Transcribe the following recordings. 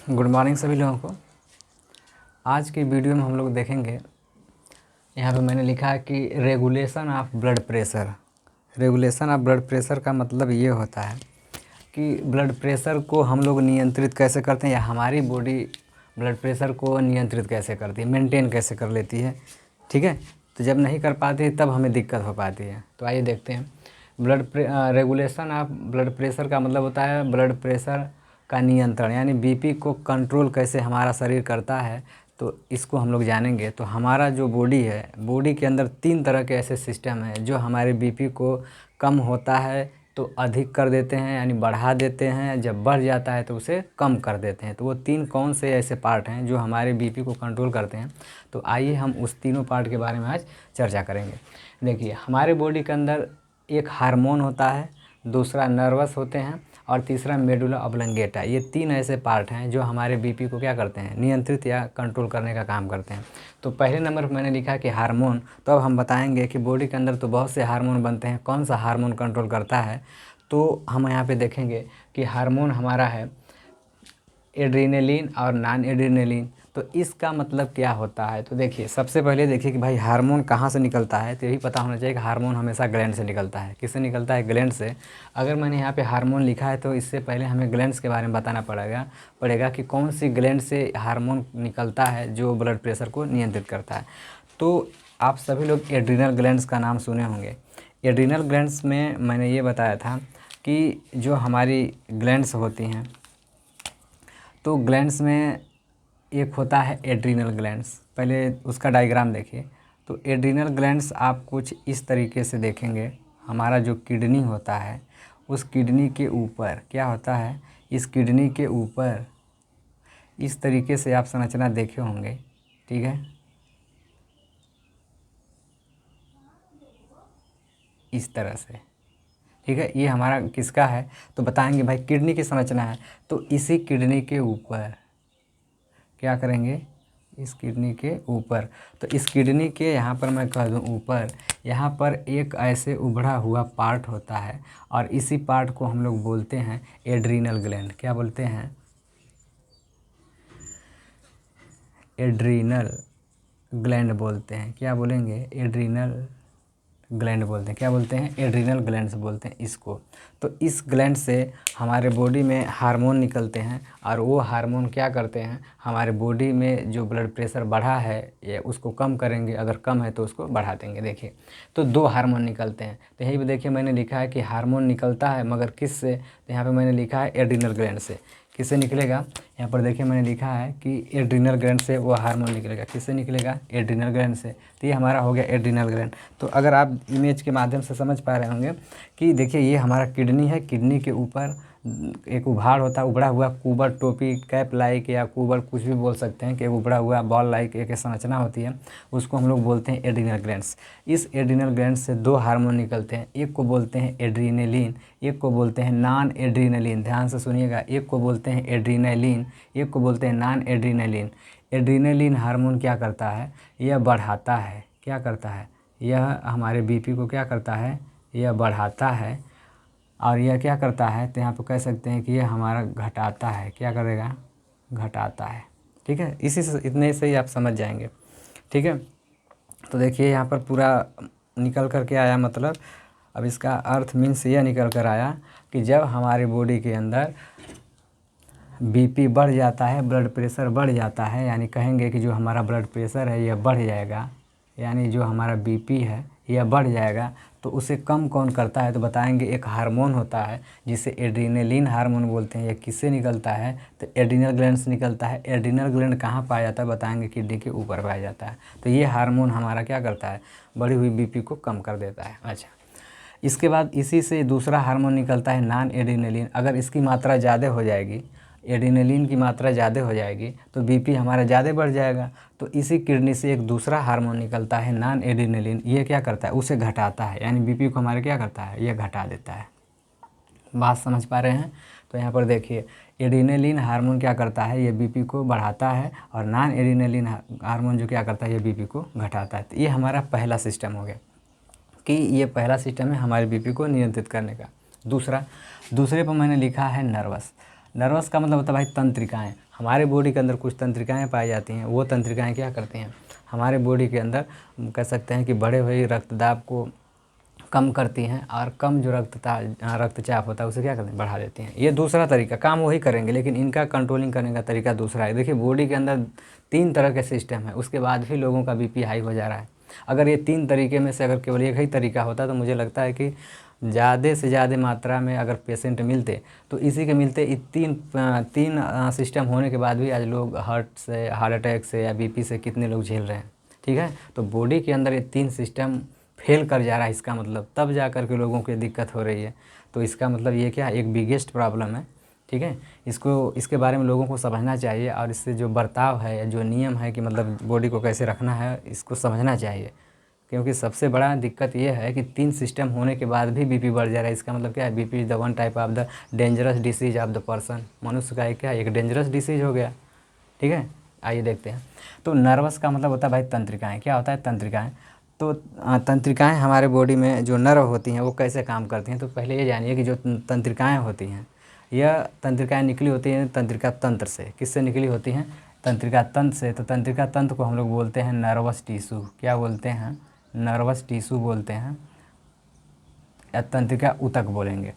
Good morning सभी लोगों को। आज की वीडियो में हम लोग देखेंगे, यहाँ पे मैंने लिखा है कि regulation of blood pressure. Regulation of blood pressure का मतलब ये होता है कि ब्लड प्रेशर को हम लोग नियंत्रित कैसे करते हैं, या हमारी बॉडी ब्लड प्रेशर को नियंत्रित कैसे करती है, मेंटेन कैसे कर लेती है। ठीक है, तो जब नहीं कर पाती है तब हमें दिक्कत हो पाती है। तो आइए देखते हैं। रेगुलेशन ऑफ ब्लड प्रेशर का मतलब होता है ब्लड प्रेशर का नियंत्रण, यानी बीपी को कंट्रोल कैसे हमारा शरीर करता है। तो इसको हम लोग जानेंगे। तो हमारा जो बॉडी है, बॉडी के अंदर 3 तरह के ऐसे सिस्टम हैं जो हमारे बीपी को कम होता है तो अधिक कर देते हैं, यानी बढ़ा देते हैं, जब बढ़ जाता है तो उसे कम कर देते हैं। तो वो 3 कौन से ऐसे पार्ट हैं जो हमारे बीपी को कंट्रोल करते हैं। तो आइए हम उस तीनों पार्ट के बारे में आज चर्चा करेंगे। देखिए, हमारे बॉडी के अंदर एक हार्मोन होता है, दूसरा नर्वस होते हैं और तीसरा मेडुला ऑब्लंगेटा। ये 3 ऐसे पार्ट हैं जो हमारे बीपी को क्या करते हैं, नियंत्रित या कंट्रोल करने का काम करते हैं। तो पहले नंबर पर मैंने लिखा कि हार्मोन। तो अब हम बताएंगे कि बॉडी के अंदर तो बहुत से हार्मोन बनते हैं, कौन सा हार्मोन कंट्रोल करता है। तो हम यहाँ पे देखेंगे कि हार्मोन हमारा है एड्रीनलिन और नॉन एड्रीनलिन। तो इसका मतलब क्या होता है। तो देखिए, सबसे पहले देखिए कि भाई हार्मोन कहाँ से निकलता है। तो यही पता होना चाहिए कि हार्मोन हमेशा ग्लैंड से निकलता है। किससे निकलता है? ग्लैंड से। अगर मैंने यहाँ पे हार्मोन लिखा है तो इससे पहले हमें ग्लैंड्स के बारे में बताना पड़ेगा कि कौन सी ग्लैंड से हार्मोन निकलता है जो ब्लड प्रेशर को नियंत्रित करता है। तो आप सभी लोग एड्रीनल ग्लैंड्स का नाम सुने होंगे। एड्रीनल ग्लैंड्स में मैंने ये बताया था कि जो हमारी ग्लैंड्स होती हैं, तो ग्लैंड्स में एक होता है एड्रीनल ग्लैंड्स। पहले उसका डायग्राम देखिए। तो एड्रीनल ग्लैंड्स आप कुछ इस तरीके से देखेंगे। हमारा जो किडनी होता है, उस किडनी के ऊपर क्या होता है, इस किडनी के ऊपर इस तरीके से आप संरचना देखे होंगे। ठीक है, इस तरह से। ठीक है, ये हमारा किसका है तो बताएंगे भाई किडनी की संरचना है। तो इसी किडनी के ऊपर क्या करेंगे, इस किडनी के ऊपर। तो इस किडनी के यहाँ पर मैं कह दूँ ऊपर, यहाँ पर एक ऐसे उभड़ा हुआ पार्ट होता है और इसी पार्ट को हम लोग बोलते हैं एड्रीनल ग्लैंड। क्या बोलते हैं? एड्रीनल ग्लैंड बोलते हैं। क्या बोलेंगे? एड्रीनल ग्लैंड बोलते हैं। क्या बोलते हैं? एड्रीनल ग्लैंड्स बोलते हैं इसको। तो इस ग्लैंड से हमारे बॉडी में हार्मोन निकलते हैं और वो हार्मोन क्या करते हैं, हमारे बॉडी में जो ब्लड प्रेशर बढ़ा है या उसको कम करेंगे, अगर कम है तो उसको बढ़ा देंगे। देखिए, तो 2 हार्मोन निकलते हैं। तो यहीं पे देखिए मैंने लिखा है कि हार्मोन निकलता है, मगर किस से? तो यहाँ पर मैंने लिखा है एड्रीनल ग्लैंड से। किससे निकलेगा? यहाँ पर देखिए मैंने लिखा है कि एड्रीनल ग्लैंड से वो हार्मोन निकलेगा। किससे निकलेगा? एड्रीनल ग्लैंड से। तो ये हमारा हो गया एड्रीनल ग्लैंड। तो अगर आप इमेज के माध्यम से समझ पा रहे होंगे कि देखिए ये हमारा किडनी है, किडनी के ऊपर एक उभाड़ होता है, उभड़ा हुआ कुबर टोपी कैप लाइक या कुबर कुछ भी बोल सकते हैं, कि एक उभड़ा हुआ बॉल लाइक एक संरचना होती है, उसको हम लोग बोलते हैं एड्रीनल ग्लैंड्स। इस एड्रीनल ग्लैंड से 2 हार्मोन निकलते हैं, एक को बोलते हैं एड्रीनलिन, एक को बोलते हैं नॉन एड्रीनलिन। ध्यान से सुनिएगा, एक को बोलते हैं एड्रीनलिन, एक को बोलते हैं नॉन एड्रीनलिन। एड्रीनलिन हार्मोन क्या करता है, यह बढ़ाता है। क्या करता है? यह हमारे बीपी को क्या करता है, यह बढ़ाता है। और यह क्या करता है, तो यहाँ पर कह सकते हैं कि यह हमारा घटाता है। क्या करेगा? घटाता है। ठीक है, इसी से इतने से ही आप समझ जाएंगे। ठीक है, तो देखिए यहाँ पर पूरा निकल कर के आया, मतलब अब इसका अर्थ मीन्स यह निकल कर आया कि जब हमारी बॉडी के अंदर बीपी बढ़ जाता है, ब्लड प्रेशर बढ़ जाता है, यानी कहेंगे कि जो हमारा ब्लड प्रेशर है यह बढ़ जाएगा, यानी जो हमारा बीपी है यह बढ़ जाएगा। तो उसे कम कौन करता है? तो बताएंगे एक हार्मोन होता है जिसे एड्रीनलिन हार्मोन बोलते हैं। यह किससे निकलता है? तो एड्रीनल ग्लैंड से निकलता है। एड्रीनल ग्लैंड कहाँ पाया जाता है? बताएंगे किडनी के ऊपर पाया जाता है। तो ये हार्मोन हमारा क्या करता है, बढ़ी हुई बीपी को कम कर देता है। अच्छा, इसके बाद इसी से दूसरा हार्मोन निकलता है नॉन एड्रीनलिन। अगर इसकी मात्रा ज़्यादा हो जाएगी, एड्रीनलिन की मात्रा ज़्यादा हो जाएगी तो बीपी हमारा ज़्यादा बढ़ जाएगा। तो इसी किडनी से एक दूसरा हार्मोन निकलता है नॉन एड्रीनलिन। ये क्या करता है? उसे घटाता है, यानी बीपी को हमारे क्या करता है, ये घटा देता है। बात समझ पा रहे हैं? तो यहाँ पर देखिए एड्रीनलिन हार्मोन क्या करता है, ये बीपी को बढ़ाता है, और नॉन एड्रीनलिन हार्मोन जो क्या करता है, ये बीपी को घटाता है। तो ये हमारा पहला सिस्टम हो गया कि ये पहला सिस्टम है हमारे बीपी को नियंत्रित करने का। दूसरे पर मैंने लिखा है नर्वस। नर्वस का मतलब होता है भाई तंत्रिकाएँ। हमारे बॉडी के अंदर कुछ तंत्रिकाएँ पाई जाती हैं, वो तंत्रिकाएँ क्या करती हैं, हमारे बॉडी के अंदर कह सकते हैं कि बढ़े हुए रक्तदाब को कम करती हैं, और कम जो रक्तचाप होता है उसे क्या करते हैं, बढ़ा देती हैं। ये दूसरा तरीका, काम वही करेंगे लेकिन इनका कंट्रोलिंग करने का तरीका दूसरा है। देखिए बॉडी के अंदर 3 तरह के सिस्टम है, उसके बाद भी लोगों का बीपी हाई हो जा रहा है। अगर ये 3 तरीके में से अगर केवल एक ही तरीका होता तो मुझे लगता है कि ज़्यादा से ज़्यादा मात्रा में अगर पेशेंट मिलते तो इसी के मिलते तीन सिस्टम होने के बाद भी आज लोग हार्ट अटैक से या बीपी से कितने लोग झेल रहे हैं। ठीक है, तो बॉडी के अंदर ये 3 सिस्टम फेल कर जा रहा है, इसका मतलब तब जा कर के लोगों को दिक्कत हो रही है। तो इसका मतलब ये क्या एक बिगेस्ट प्रॉब्लम है। ठीक है, इसके बारे में लोगों को समझना चाहिए, और इससे जो बर्ताव है, जो नियम है कि मतलब बॉडी को कैसे रखना है, इसको समझना चाहिए। क्योंकि सबसे बड़ा दिक्कत ये है कि 3 सिस्टम होने के बाद भी बीपी बढ़ जा रहा है। इसका मतलब क्या है, BP is the one type of the dangerous disease of the person. मनुष्य का एक क्या एक डेंजरस डिसीज हो गया। ठीक है, आइए देखते हैं। तो नर्वस का मतलब होता है भाई तंत्रिकाएँ। क्या होता है तंत्रिकाएँ? तो तंत्रिकाएँ हमारे बॉडी में जो नर्व होती हैं वो कैसे काम करती हैं। तो पहले ये जानिए कि जो तंत्रिकाएँ होती हैं, यह तंत्रिकाएँ निकली होती हैं तंत्रिका तंत्र से। किससे निकली होती हैं? तंत्रिका तंत्र से। तो तंत्रिका तंत्र को हम लोग बोलते हैं नर्वस टिश्यू। क्या बोलते हैं? नर्वस टिश्यू बोलते हैं, या तंत्रिका ऊतक बोलेंगे।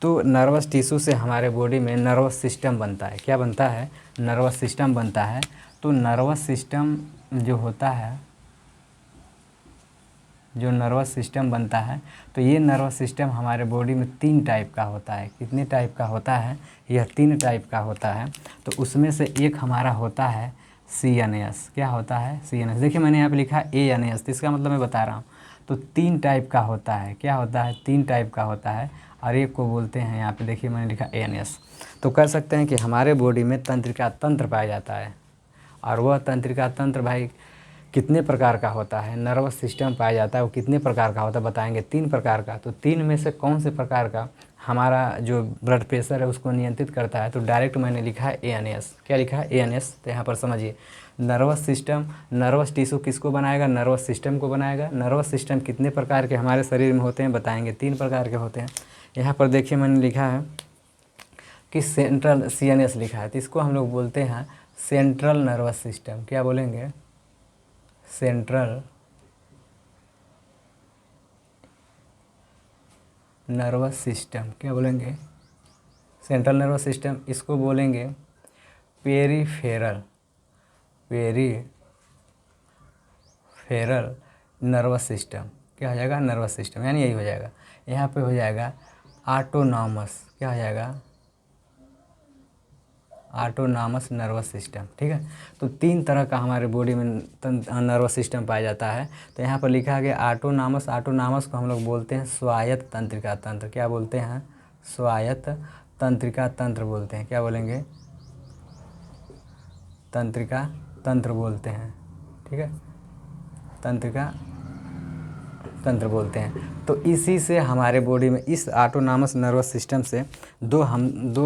तो नर्वस टिश्यू से हमारे बॉडी में नर्वस सिस्टम बनता है। क्या बनता है? नर्वस सिस्टम बनता है। तो नर्वस सिस्टम जो होता है, जो नर्वस सिस्टम बनता है, तो ये नर्वस सिस्टम हमारे बॉडी में 3 टाइप का होता है। कितने टाइप का होता है? यह 3 टाइप का होता है। तो उसमें से एक हमारा होता है CNS। क्या होता है? CNS। देखिए मैंने यहाँ पे लिखा है ANS, तो इसका मतलब मैं बता रहा हूँ। तो 3 टाइप का होता है। क्या होता है? 3 टाइप का होता है, और एक को बोलते हैं, यहाँ पे देखिए मैंने लिखा ANS। तो कह सकते हैं कि हमारे बॉडी में तंत्रिका तंत्र पाया जाता है, और वह तंत्रिका तंत्र भाई कितने प्रकार का होता है, नर्वस सिस्टम पाया जाता है वो कितने प्रकार का होता है बताएंगे। 3 प्रकार का। तो 3 में से कौन से प्रकार का हमारा जो ब्लड प्रेशर है उसको नियंत्रित करता है? तो डायरेक्ट मैंने लिखा है ANS। क्या लिखा है? ANS। तो यहाँ पर समझिए, नर्वस सिस्टम, नर्वस टिश्यू किसको बनाएगा? नर्वस सिस्टम को बनाएगा। नर्वस सिस्टम कितने प्रकार के हमारे शरीर में होते हैं बताएंगे? 3 प्रकार के होते हैं। यहाँ पर देखिए मैंने लिखा है कि सेंट्रल CNS लिखा है, तो इसको हम लोग बोलते हैं सेंट्रल नर्वस सिस्टम। क्या बोलेंगे? Central nervous system. क्या बोलेंगे? Central nervous system. इसको बोलेंगे पेरीफेरल नर्वस सिस्टम। क्या हो जाएगा? नर्वस सिस्टम, यानी यही हो जाएगा। यहाँ पे हो जाएगा ऑटोनॉमस। क्या हो जाएगा? Autonomous nervous system. ठीक है, तो 3 तरह का हमारे बॉडी में नर्वस सिस्टम पाया जाता है। तो यहाँ पर लिखा गया ऑटोनॉमस। ऑटोनॉमस को हम लोग बोलते हैं स्वायत्त तंत्रिका तंत्र। क्या बोलते हैं? स्वायत्त तंत्रिका तंत्र बोलते हैं। क्या बोलेंगे? तंत्रिका तंत्र बोलते हैं। ठीक है, तंत्रिका तंत्र बोलते हैं। तो इसी से हमारे बॉडी में, इस ऑटोनॉमस नर्वस सिस्टम से दो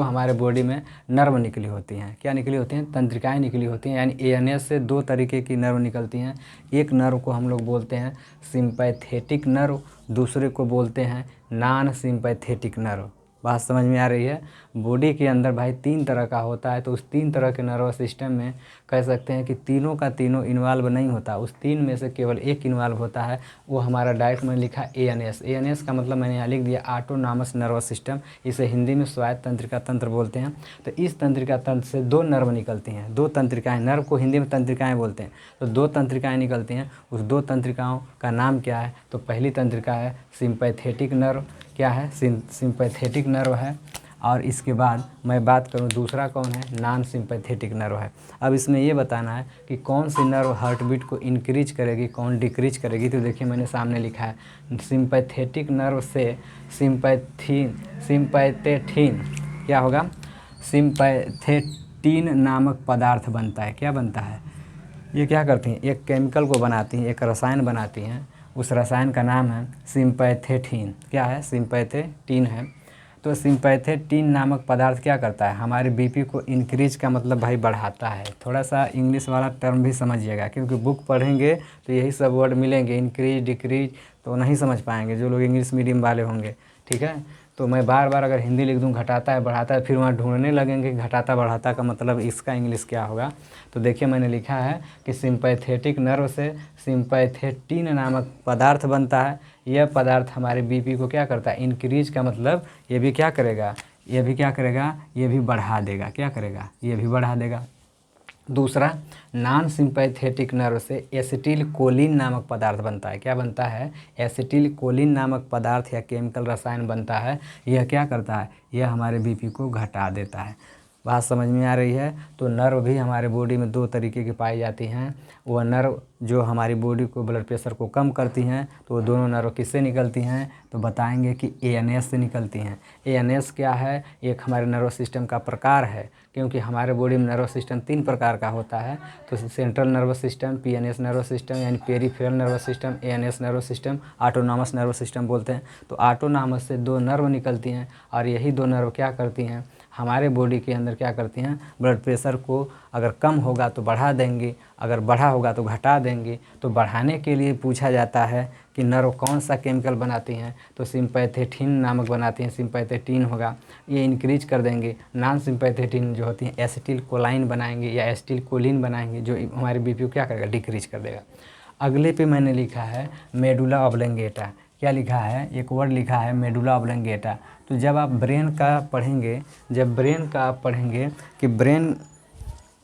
हमारे बॉडी में नर्व निकली होती हैं। क्या निकली होती हैं? तंत्रिकाएं निकली होती हैं। यानी ANS से 2 तरीके की नर्व निकलती हैं। एक नर्व को हम लोग बोलते हैं सिंपैथेटिक नर्व, दूसरे को बोलते हैं नॉन सिंपैथेटिक नर्व। बात समझ में आ रही है? बॉडी के अंदर भाई 3 तरह का होता है, तो उस 3 तरह के नर्वस सिस्टम में कह सकते हैं कि तीनों का तीनों इन्वॉल्व नहीं होता, उस 3 में से केवल एक इन्वॉल्व होता है। वो हमारा डायरेक्ट में लिखा ANS। ANS का मतलब मैंने यहाँ लिख दिया ऑटोनॉमस नर्वस सिस्टम। इसे हिंदी में स्वायत्त तंत्रिका तंत्र बोलते हैं। तो इस तंत्रिका तंत्र से 2 नर्व निकलती हैं, 2 तंत्रिकाएँ। नर्व को हिंदी में तंत्रिकाएँ बोलते हैं। तो 2 तंत्रिकाएँ निकलती हैं। उस 2 तंत्रिकाओं का नाम क्या है? तो पहली तंत्रिका है सिंपैथेटिक नर्व। क्या है? सिंपैथेटिक नर्व है। और इसके बाद मैं बात करूं दूसरा कौन है? नॉन सिंपैथेटिक नर्व है। अब इसमें ये बताना है कि कौन सी नर्व हार्ट बीट को इंक्रीज करेगी, कौन डिक्रीज करेगी। तो देखिए मैंने सामने लिखा है सिंपैथेटिक नर्व से सिंपैथेटिन क्या होगा? सिंपैथेटिन नामक पदार्थ बनता है। क्या बनता है? ये क्या करती हैं? एक केमिकल को बनाती हैं, एक रसायन बनाती हैं। उस रसायन का नाम है सिंपैथेटिन। क्या है? सिंपैथेटिन है। तो सिंपैथेटिन नामक पदार्थ क्या करता है? हमारे बीपी को इंक्रीज का मतलब भाई बढ़ाता है। थोड़ा सा इंग्लिश वाला टर्म भी समझिएगा, क्योंकि बुक पढ़ेंगे तो यही सब वर्ड मिलेंगे, इंक्रीज डिक्रीज, तो नहीं समझ पाएंगे जो लोग इंग्लिश मीडियम वाले होंगे। ठीक है, तो मैं बार बार अगर हिंदी लिख दूँ घटाता है बढ़ाता है, फिर वहाँ ढूंढने लगेंगे घटाता बढ़ाता का मतलब इसका इंग्लिश क्या होगा। तो देखिए मैंने लिखा है कि सिंपैथेटिक नर्व से सिंपैथेटिन नामक पदार्थ बनता है। यह पदार्थ हमारे बीपी को क्या करता है, इंक्रीज का मतलब ये भी क्या करेगा, ये भी क्या करेगा, ये भी बढ़ा देगा, क्या करेगा, ये भी बढ़ा देगा। दूसरा, नॉन सिंपैथेटिक नर्व से एसिटिल कोलिन नामक पदार्थ बनता है। क्या बनता है, एसिटिल कोलिन नामक पदार्थ या केमिकल रसायन बनता है। यह क्या करता है, यह हमारे बीपी को घटा देता है। बात समझ में आ रही है। तो नर्व भी हमारे बॉडी में दो तरीके की पाई जाती हैं। वह नर्व जो हमारी बॉडी को ब्लड प्रेशर को कम करती हैं, तो वो दोनों नर्व किससे निकलती हैं, तो बताएंगे कि एएनएस से निकलती हैं। एएनएस क्या है, एक हमारे नर्व सिस्टम का प्रकार है, क्योंकि हमारे बॉडी में नर्व सिस्टम 3 प्रकार का होता है। तो central nervous system, PNS nervous system यानी peripheral nervous system, ANS nervous system, autonomous nervous system बोलते हैं। तो ऑटोनॉमस से 2 नर्व निकलती हैं और यही 2 नर्व क्या करती हैं, हमारे बॉडी के अंदर क्या करती हैं, ब्लड प्रेशर को अगर कम होगा तो बढ़ा देंगी, अगर बढ़ा होगा तो घटा देंगी। तो बढ़ाने के लिए पूछा जाता है कि नर्व कौन सा केमिकल बनाती हैं, तो सिंपैथेटिन नामक बनाती हैं, सिंपैथेटिन होगा, ये इंक्रीज कर देंगे। नॉन सिंपैथेटिन जो होती हैं एसिटिल कोलाइन बनाएंगे या एसिटिल कोलिन बनाएंगे, जो हमारे बीपी को क्या करेगा, डिक्रीज कर देगा। अगले पे मैंने लिखा है मेडुला ऑब्लंगेटा। क्या लिखा है, एक वर्ड लिखा है मेडुला ऑब्लंगेटा। तो जब आप ब्रेन का पढ़ेंगे, जब ब्रेन का आप पढ़ेंगे कि ब्रेन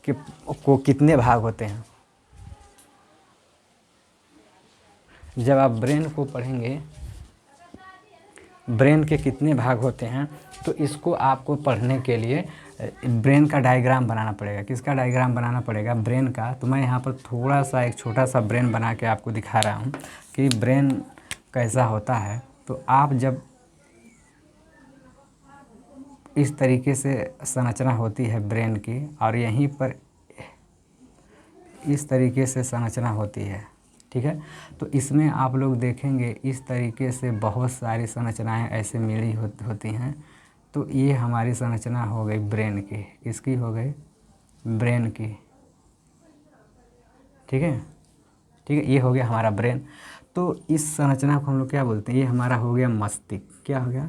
के को कितने भाग होते हैं, जब आप ब्रेन को पढ़ेंगे ब्रेन के कितने भाग होते हैं, तो इसको आपको पढ़ने के लिए ब्रेन का डायग्राम बनाना पड़ेगा। किसका डायग्राम बनाना पड़ेगा, ब्रेन का। तो मैं यहाँ पर थोड़ा सा एक छोटा सा ब्रेन बना के आपको दिखा रहा हूँ कि ब्रेन कैसा होता है। तो आप जब इस तरीके से संरचना होती है ब्रेन की, और यहीं पर इस तरीके से संरचना होती है, ठीक है। तो इसमें आप लोग देखेंगे इस तरीके से बहुत सारी संरचनाएं ऐसे मिली होती हैं। तो ये हमारी संरचना हो गई ब्रेन की, किसकी हो गई, ब्रेन की, ठीक है, ठीक है। ये हो गया हमारा ब्रेन। तो इस संरचना को हम लोग क्या बोलते हैं, ये हमारा हो गया मस्तिष्क। क्या हो गया,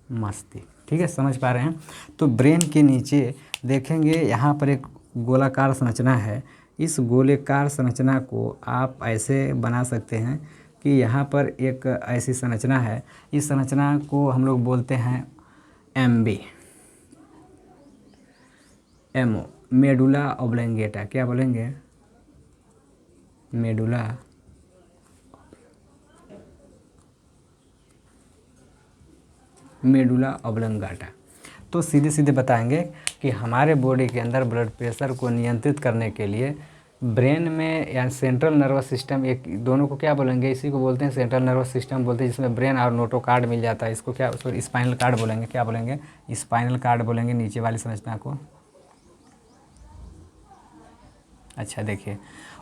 मस्तिष्क, ठीक है, समझ पा रहे हैं। तो ब्रेन के नीचे देखेंगे यहाँ पर एक गोलाकार संरचना है। इस गोलेकार संरचना को आप ऐसे बना सकते हैं कि यहाँ पर एक ऐसी संरचना है। इस संरचना को हम लोग बोलते हैं एमबी, एमओ, मेडुला ऑब्लंगेटा। क्या बोलेंगे, मेडुला ऑब्लंगाटा। तो सीधे सीधे बताएंगे कि हमारे बॉडी के अंदर ब्लड प्रेशर को नियंत्रित करने के लिए ब्रेन में या सेंट्रल नर्वस सिस्टम, एक दोनों को क्या बोलेंगे, इसी को बोलते हैं सेंट्रल नर्वस सिस्टम बोलते हैं, जिसमें ब्रेन और नोटोकार्ड मिल जाता है। इसको क्या, उसको स्पाइनल कार्ड बोलेंगे। क्या बोलेंगे, स्पाइनल कार्ड बोलेंगे नीचे वाली संरचना को। अच्छा देखिए,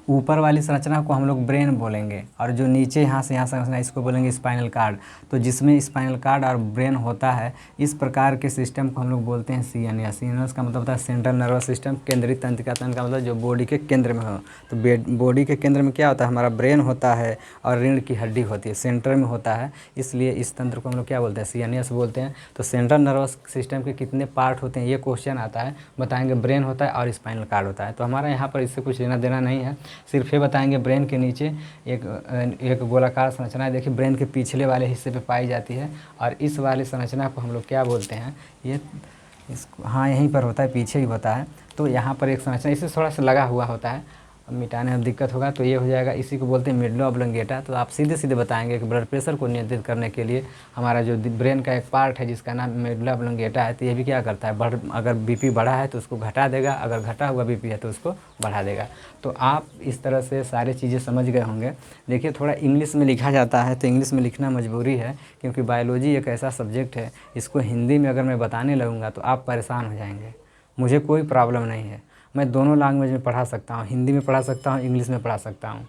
ऊपर वाली संरचना को हम लोग ब्रेन बोलेंगे, और जो नीचे यहाँ से यहाँ संरचना इसको बोलेंगे स्पाइनल कार्ड। तो जिसमें स्पाइनल कार्ड और ब्रेन होता है, इस प्रकार के सिस्टम को हम लोग बोलते हैं सीएनएस। सीएनएस का मतलब होता है सेंट्रल नर्वस सिस्टम, केंद्रीय तंत्रिका तंत्र का मतलब जो बॉडी के केंद्र में हो। तो बॉडी के केंद्र में क्या होता है, हमारा ब्रेन होता है और रीढ़ की हड्डी होती है, सेंटर में होता है, इसलिए इस तंत्र को हम लोग क्या बोलते हैं, सीएनएस बोलते हैं। तो सेंट्रल नर्वस सिस्टम के कितने पार्ट होते हैं, ये क्वेश्चन आता है, बताएंगे ब्रेन होता है और स्पाइनल कार्ड होता है। तो हमारा यहाँ पर इससे कुछ लेना देना नहीं है, सिर्फ ये बताएंगे ब्रेन के नीचे एक गोलाकार संरचना है। देखिए ब्रेन के पिछले वाले हिस्से पे पाई जाती है, और इस वाली संरचना को हम लोग क्या बोलते हैं, ये इसको, हाँ यहीं पर होता है, पीछे ही होता है। तो यहाँ पर एक संरचना इससे थोड़ा सा लगा हुआ होता है, मिटाने में दिक्कत होगा तो ये हो जाएगा, इसी को बोलते हैं मेडुला ऑब्लंगेटा। तो आप सीधे सीधे बताएंगे कि ब्लड प्रेशर को नियंत्रित करने के लिए हमारा जो ब्रेन का एक पार्ट है जिसका नाम मेडुला ऑब्लंगेटा है, तो ये भी क्या करता है, अगर बीपी बढ़ा है तो उसको घटा देगा, अगर घटा हुआ बीपी है तो उसको बढ़ा देगा। तो आप इस तरह से सारी चीज़ें समझ गए होंगे। देखिए थोड़ा इंग्लिश में लिखा जाता है, तो इंग्लिश में लिखना मजबूरी है, क्योंकि बायोलॉजी एक ऐसा सब्जेक्ट है, इसको हिंदी में अगर मैं बताने लगूँगा तो आप परेशान हो जाएंगे। मुझे कोई प्रॉब्लम नहीं है, मैं दोनों लैंग्वेज में पढ़ा सकता हूँ, हिंदी में पढ़ा सकता हूँ, इंग्लिश में पढ़ा सकता हूँ।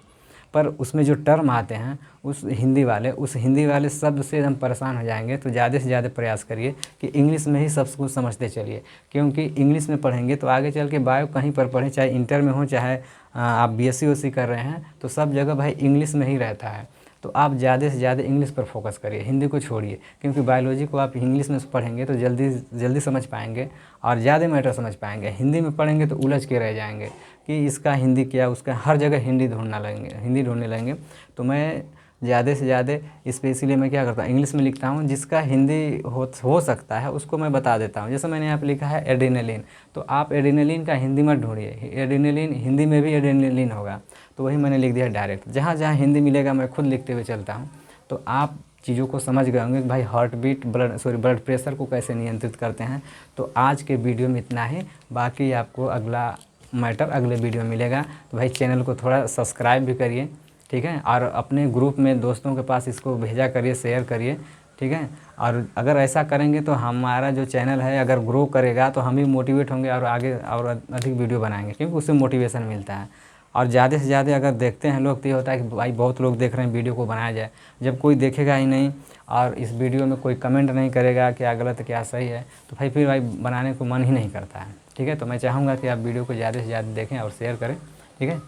पर उसमें जो टर्म आते हैं उस हिंदी वाले शब्द से हम परेशान हो जाएंगे। तो ज़्यादा से ज़्यादा प्रयास करिए कि इंग्लिश में ही सब कुछ समझते चलिए, क्योंकि इंग्लिश में पढ़ेंगे तो आगे चल के बायो कहीं पर पढ़ें, चाहे इंटर में हो, चाहे आप बीएससी कर रहे हैं, तो सब जगह भाई इंग्लिश में ही रहता है। तो आप ज़्यादा से ज़्यादा इंग्लिश पर फोकस करिए, हिंदी को छोड़िए, क्योंकि बायोलॉजी को आप इंग्लिश में पढ़ेंगे तो जल्दी समझ पाएंगे और ज़्यादा मैटर समझ पाएंगे। हिंदी में पढ़ेंगे तो उलझ के रह जाएंगे कि इसका हिंदी क्या, उसका हर जगह हिंदी ढूंढने लगेंगे। तो मैं ज़्यादा से ज़्यादा स्पेशली मैं क्या करता हूँ, इंग्लिश में लिखता हूँ, जिसका हिंदी हो सकता है उसको मैं बता देता हूँ। जैसे मैंने यहाँ पे लिखा है एड्रेनलिन, तो आप एड्रेनलिन का हिंदी मत ढूंढिए, एड्रेनलिन हिंदी में भी एड्रेनलिन होगा, तो वही मैंने लिख दिया डायरेक्ट। जहाँ जहाँ हिंदी मिलेगा मैं खुद लिखते हुए चलता हूँ। तो आप चीज़ों को समझ गए होंगे कि भाई हार्ट बीट ब्लड प्रेशर को कैसे नियंत्रित करते हैं। तो आज के वीडियो में इतना ही, बाकी आपको अगला मैटर अगले वीडियो में मिलेगा। तो भाई चैनल को थोड़ा सब्सक्राइब भी करिए, ठीक है, और अपने ग्रुप में दोस्तों के पास इसको भेजा करिए, शेयर करिए, ठीक है। और अगर ऐसा करेंगे तो हमारा जो चैनल है अगर ग्रो करेगा तो हम भी मोटिवेट होंगे और आगे और अधिक वीडियो बनाएंगे, क्योंकि उससे मोटिवेशन मिलता है। और ज़्यादा से ज़्यादा अगर देखते हैं लोग तो ये होता है कि भाई बहुत लोग देख रहे हैं, वीडियो को बनाया जाए। जब कोई देखेगा ही नहीं और इस वीडियो में कोई कमेंट नहीं करेगा क्या गलत क्या सही है, तो फिर भाई बनाने को मन ही नहीं करता है, ठीक है। तो मैं चाहूँगा कि आप वीडियो को ज़्यादा से ज़्यादा देखें और शेयर करें, ठीक है।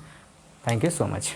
Thank you so much.